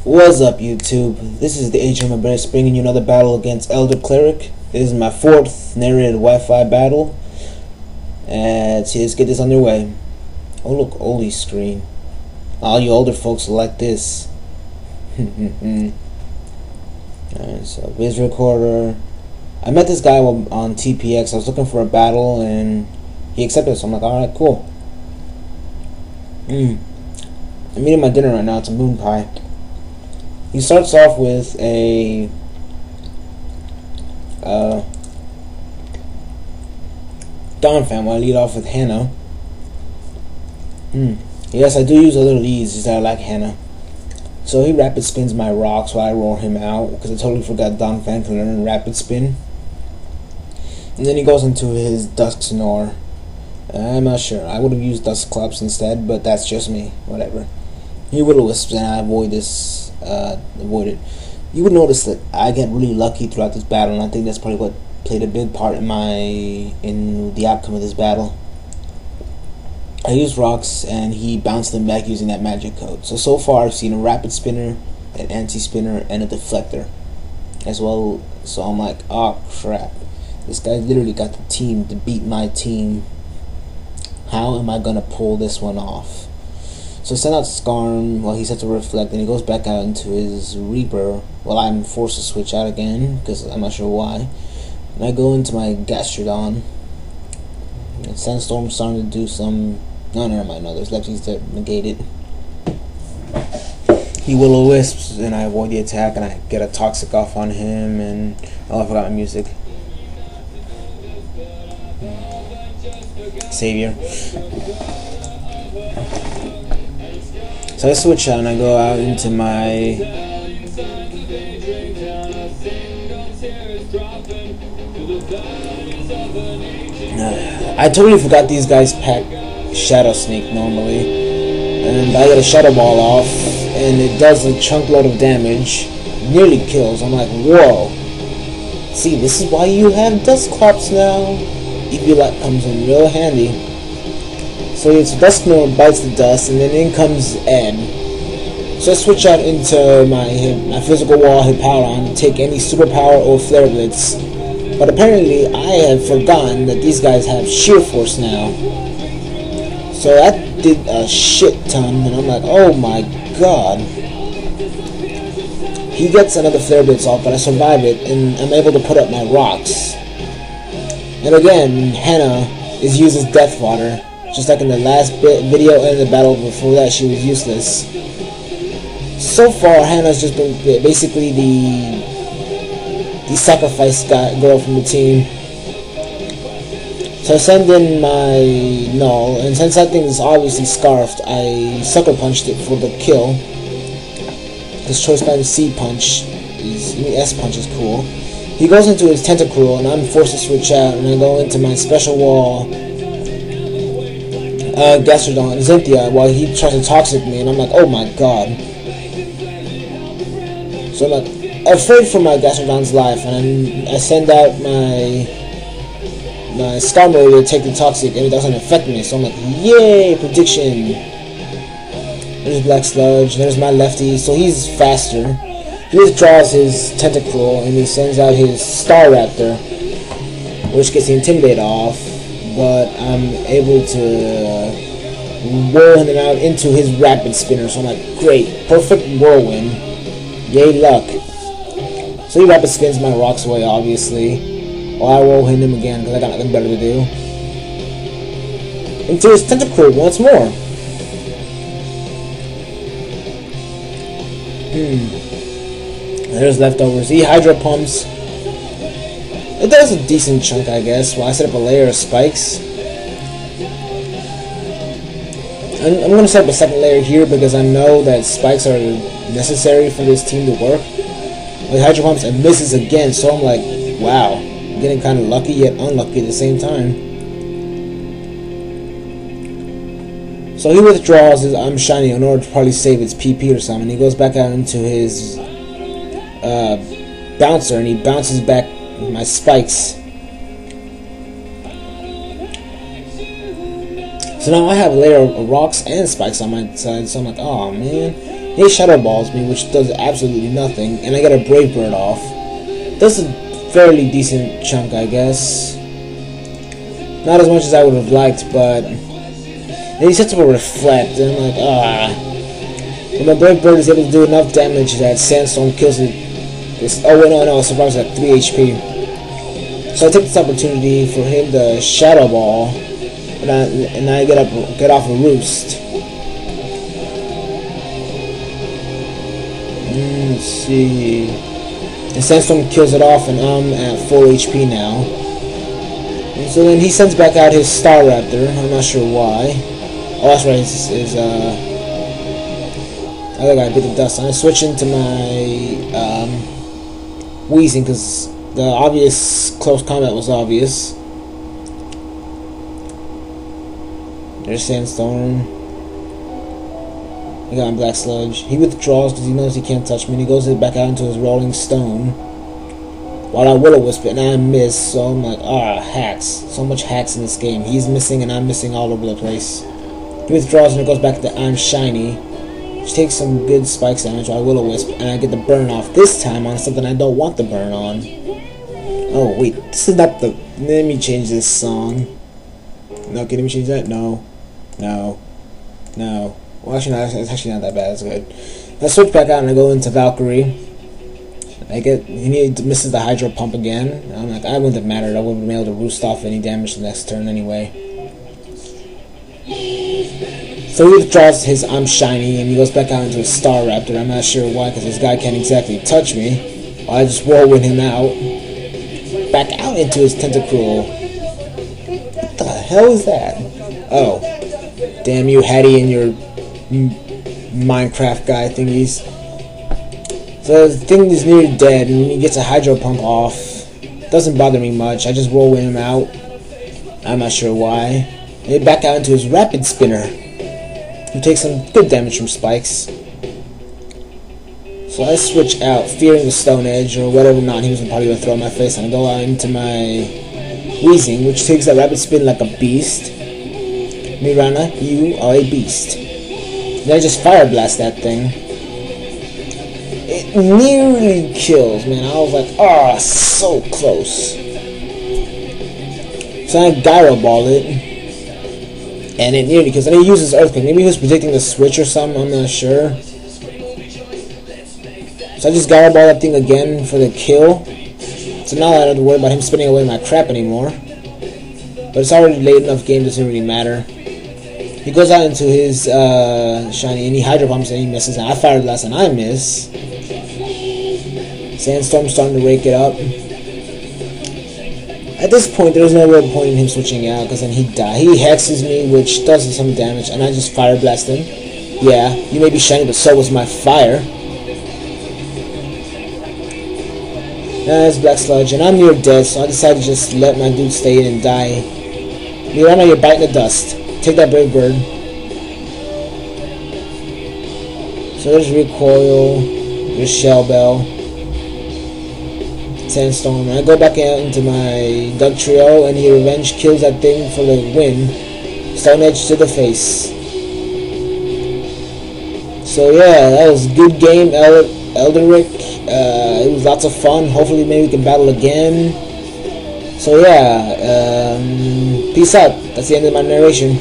What's up, YouTube? This is the Agent of Best bringing you another battle against ElderCleric. This is my 4th narrated Wi-Fi battle. And let's get this underway. Oh look, oldie screen. All you older folks like this. Alright, so Viz Recorder. I met this guy on TPX. I was looking for a battle and he accepted, so I'm like, alright, cool. I'm eating my dinner right now. It's a moon pie. He starts off with a Dawn Fan. I lead off with Hannah. Yes, I do use a little ease, just that I like Hannah. So he rapid spins my rocks while I roll him out, because I totally forgot Dawn Fan can learn rapid spin. And then he goes into his Dusk Snore. I'm not sure. I would have used Dusk Clubs instead, but that's just me. Whatever. He Will-O-Wisps and I avoid it. You would notice that I get really lucky throughout this battle, and I think that's probably what played a big part in the outcome of this battle. I used rocks and he bounced them back using that magic code. So far I've seen a rapid spinner, an anti-spinner, and a deflector as well. So I'm like, oh crap, this guy literally got the team to beat my team. How am I gonna pull this one off? So I send out Skarm while he sets a reflect, and he goes back out into his Reaper while I'm forced to switch out again because I'm not sure why. And I go into my Gastrodon. And Sandstorm's starting to do some. No, never mind. No, there's lefties that negate it. He Will-O-Wisps, and I avoid the attack, and I get a Toxic off on him. And oh, I forgot my music. Savior. So I switch out and I go out into my I totally forgot these guys pack Shadow Sneak normally, and I get a Shadow Ball off and it does a chunk load of damage, nearly kills. I'm like, whoa, see, this is why you have Dust Clops now. Eviolite comes in real handy. So it's Dusk Snore bites the dust, and then in comes Ed. So I switch out into my physical wall, hit power on, to take any superpower or flare blitz. But apparently I have forgotten that these guys have sheer force now. So that did a shit ton, and I'm like, oh my god. He gets another flare blitz off, but I survive it, and I'm able to put up my rocks. And again, Hannah is used as Death Water. Just like in the last video and the battle before that, she was useless. So far, Hannah's just been basically the sacrifice girl from the team. So I send in my Null, and since that thing is obviously scarfed, I Sucker Punched it for the kill. This Choice Band C Punch S Punch is cool. He goes into his Tentacruel, and I'm forced to switch out, and I go into my special wall. Gastrodon, Xynthia, while he tries to toxic me, and I'm like, oh my god. So I'm like, afraid for my Gastrodon's life, and I send out my Skarmory to take the toxic, and it doesn't affect me, so I'm like, yay, prediction. There's Black Sludge, there's my lefty, so he's faster. He withdraws his Tentacruel, and he sends out his Staraptor, which gets the Intimidate off. But I'm able to whirl him out into his Rapid Spinner, so I'm like, great, perfect whirlwind, yay luck. So he Rapid Spins my rocks away, obviously, while I roll him again, because I got nothing better to do. Into his Tentacruel once more. There's leftovers. He Hydro Pumps. It does a decent chunk, I guess. Well, I set up a layer of spikes. I'm going to set up a second layer here because I know that spikes are necessary for this team to work. With Hydro Pumps, it misses again, so I'm like, wow. I'm getting kind of lucky yet unlucky at the same time. So he withdraws his I'm Shiny in order to probably save its PP or something. He goes back out into his Bouncer, and he bounces back my spikes. So now I have a layer of rocks and spikes on my side, so I'm like, oh man. He shadow balls me, which does absolutely nothing, and I get a Brave Bird off. That's a fairly decent chunk, I guess. Not as much as I would have liked, but and he sets up a Reflect, and I'm like, But my Brave Bird is able to do enough damage that Sandstorm kills it. Oh wait, no, survives at 3 HP. So I take this opportunity for him to Shadow Ball, and I get off a Roost. Let's see. And Sandstorm kills it off, and I'm at full HP now. And so then he sends back out his Star Raptor. I'm not sure why. Oh, that's right. His other guy bit the dust. I switch into my Wheezing because the obvious close combat was obvious. There's Sandstorm. I got my Black Sludge. He withdraws because he knows he can't touch me, and he goes back out into his Rolling Stone. While I Will-O-Wisp it, and I miss, so I'm like, hacks. So much hacks in this game. He's missing, and I'm missing all over the place. He withdraws, and it goes back to I'm Shiny, which takes some good spikes damage while I Will-O-Wisp, and I get the burn off this time on something I don't want the burn on. Oh, wait, this is not the... Let me change this song. No, can you change that? No. No. No. Well, actually, no, it's actually not that bad. It's good. I switch back out and I go into Valkyrie. He misses the Hydro Pump again. I'm like, I wouldn't have mattered. I wouldn't have been able to roost off any damage the next turn anyway. So he withdraws his I'm Shiny and he goes back out into his Star Raptor. I'm not sure why, because this guy can't exactly touch me. I just whirlwind him out. Back out into his Tentacruel. What the hell is that? Oh. Damn you, Hattie, and your Minecraft guy thingies. So the thing is near dead, and he gets a Hydro Pump off. Doesn't bother me much. I just whirlwind him out. I'm not sure why. And back out into his Rapid Spinner, who takes some good damage from spikes. So I switch out, fearing the Stone Edge or whatever not he was probably going to throw in my face, and I go out into my Wheezing, which takes that Rapid Spin like a beast. Mirana, you are a beast. Then I just Fire Blast that thing. It nearly kills, man. I was like, so close. So I Gyro Ball it, and it nearly kills. And he uses Earthquake. Maybe he was predicting the switch or something, I'm not sure. So I just Gyro Ball that thing again for the kill. So now I don't have to worry about him spinning away my crap anymore. But it's already late enough game, doesn't really matter. He goes out into his Shiny and he Hydro Pumps and he misses. And I Fire Blast and I miss. Sandstorm's starting to rake it up. At this point, there's no real point in him switching out because then he'd die. He hexes me, which does some damage, and I just Fire Blast him. Yeah, you may be shiny, but so was my fire. That's Black Sludge, and I'm near dead, so I decided to just let my dude stay in and die. Mirana, you're biting the dust. Take that Brave Bird. So there's Recoil, there's Shell Bell, Sandstorm, and I go back out into my Doug Trio, and he Revenge kills that thing for the win. Stone Edge to the face. So yeah, that was a good game, ElderCleric. It was lots of fun. Hopefully maybe we can battle again. So yeah, peace out. That's the end of my narration.